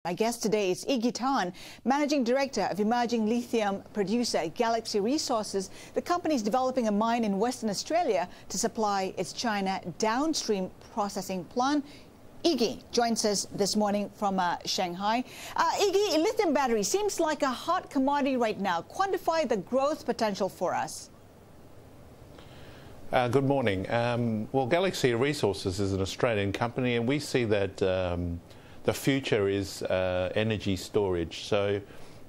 My guest today is Iggy Tan, Managing Director of emerging lithium producer Galaxy Resources. The company is developing a mine in Western Australia to supply its China downstream processing plant. Iggy joins us this morning from Shanghai. Iggy, lithium battery seems like a hot commodity right now. Quantify the growth potential for us. Good morning. Well, Galaxy Resources is an Australian company, and we see that the future is energy storage. So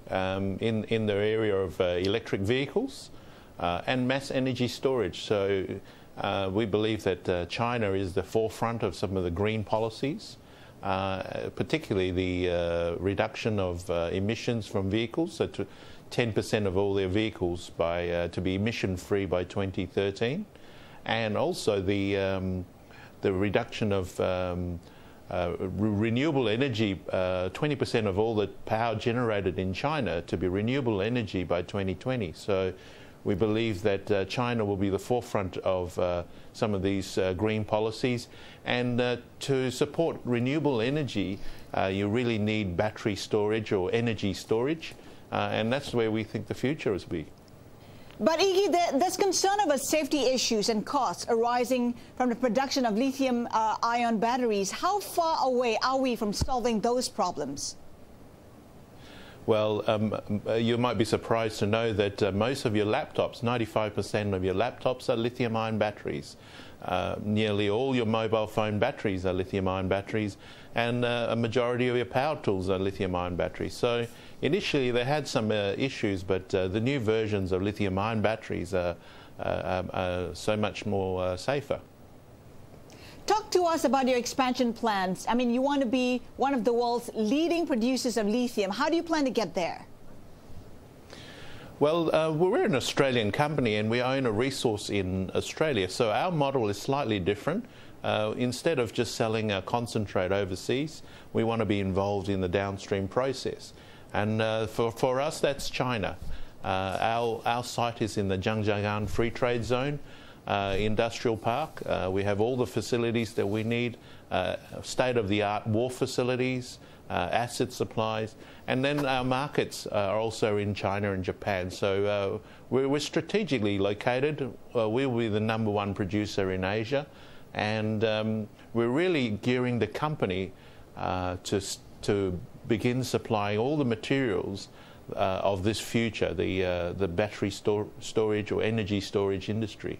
in the area of electric vehicles and mass energy storage. So we believe that China is the forefront of some of the green policies, particularly the reduction of emissions from vehicles, so to 10% of all their vehicles to be emission-free by 2013, and also the reduction of renewable energy, 20% of all the power generated in China to be renewable energy by 2020. So we believe that China will be the forefront of some of these green policies. And to support renewable energy, you really need battery storage or energy storage. And that's where we think the future is be. But Iggy, there's concern about safety issues and costs arising from the production of lithium-ion batteries. How far away are we from solving those problems? Well, you might be surprised to know that most of your laptops, 95% of your laptops are lithium-ion batteries. Nearly all your mobile phone batteries are lithium-ion batteries, and a majority of your power tools are lithium-ion batteries. So initially they had some issues, but the new versions of lithium-ion batteries are so much more safer. Talk to us about your expansion plans. I mean, you want to be one of the world's leading producers of lithium. How do you plan to get there? Well, we're an Australian company and we own a resource in Australia, so our model is slightly different. Instead of just selling a concentrate overseas, we want to be involved in the downstream process. And for us, that's China. Our site is in the Zhangjiagang Free Trade Zone industrial park. We have all the facilities that we need, state-of-the-art wharf facilities, asset supplies, and then our markets are also in China and Japan. So we're strategically located. We'll be the #1 producer in Asia, and we're really gearing the company to begin supplying all the materials of this future, the battery storage or energy storage industry.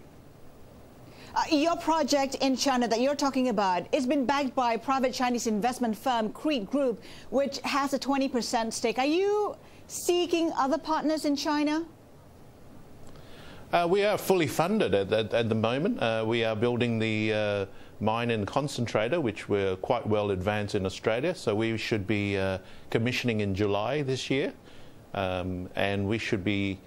Your project in China that you're talking about has been backed by private Chinese investment firm Crete Group, which has a 20% stake. Are you seeking other partners in China? We are fully funded at the moment. We are building the mine and concentrator, which we're quite well advanced in Australia. So we should be commissioning in July this year, and we should be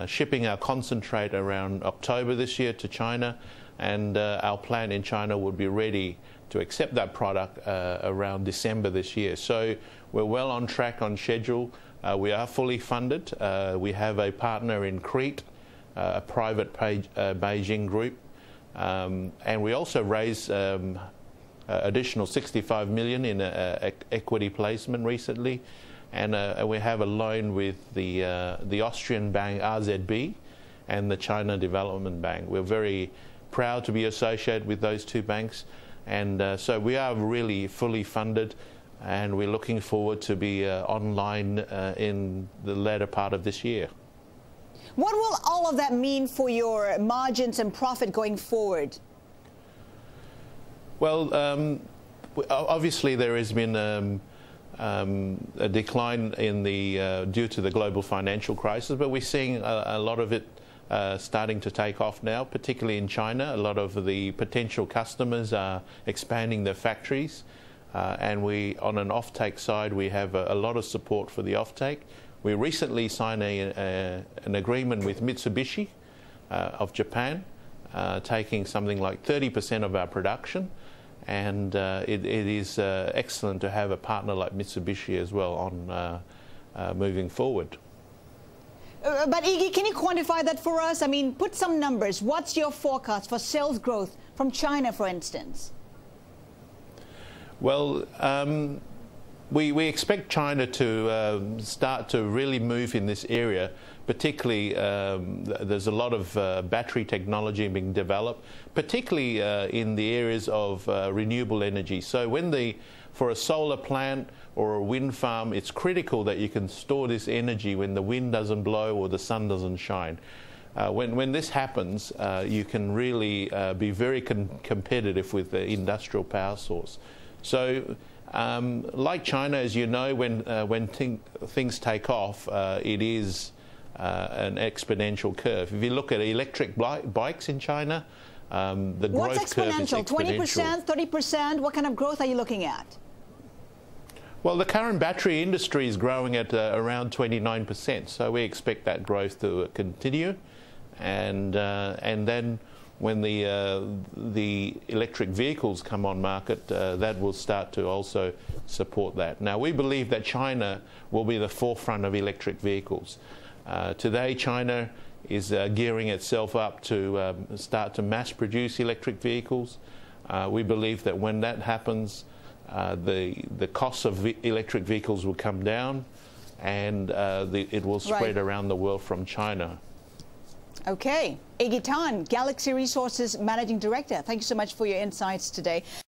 shipping our concentrate around October this year to China. And our plant in China would be ready to accept that product around December this year. So we're well on track, on schedule. We are fully funded. We have a partner in Crete, a private Beijing group. And we also raised additional 65 million in equity placement recently. And we have a loan with the Austrian bank RZB and the China Development Bank. We're very proud to be associated with those two banks, and so we are really fully funded, and we're looking forward to be online in the latter part of this year. What will all of that mean for your margins and profit going forward? Well, obviously there has been a decline in due to the global financial crisis, but we're seeing a lot of it starting to take off now, particularly in China. A lot of the potential customers are expanding their factories, and on an offtake side, we have a lot of support for the offtake. We recently signed an agreement with Mitsubishi of Japan, taking something like 30% of our production, and it is excellent to have a partner like Mitsubishi as well on moving forward. But Iggy, can you quantify that for us? I mean, put some numbers. What's your forecast for sales growth from China, for instance? Well, We expect China to start to really move in this area. Particularly, there's a lot of battery technology being developed, particularly in the areas of renewable energy. So for a solar plant or a wind farm, it's critical that you can store this energy when the wind doesn't blow or the sun doesn't shine. When this happens, you can really be very competitive with the industrial power source. So, like China, as you know, when things take off, it is an exponential curve. If you look at electric bikes in China, the growth curve is exponential. 20%, 30%? What kind of growth are you looking at? Well, the current battery industry is growing at around 29%, so we expect that growth to continue. And then when the electric vehicles come on market, that will start to also support that. Now, we believe that China will be the forefront of electric vehicles. Today, China is gearing itself up to start to mass produce electric vehicles. We believe that when that happens, the cost of electric vehicles will come down, and it will spread around the world from China. Okay. Iggy Tan, Galaxy Resources Managing Director, thank you so much for your insights today.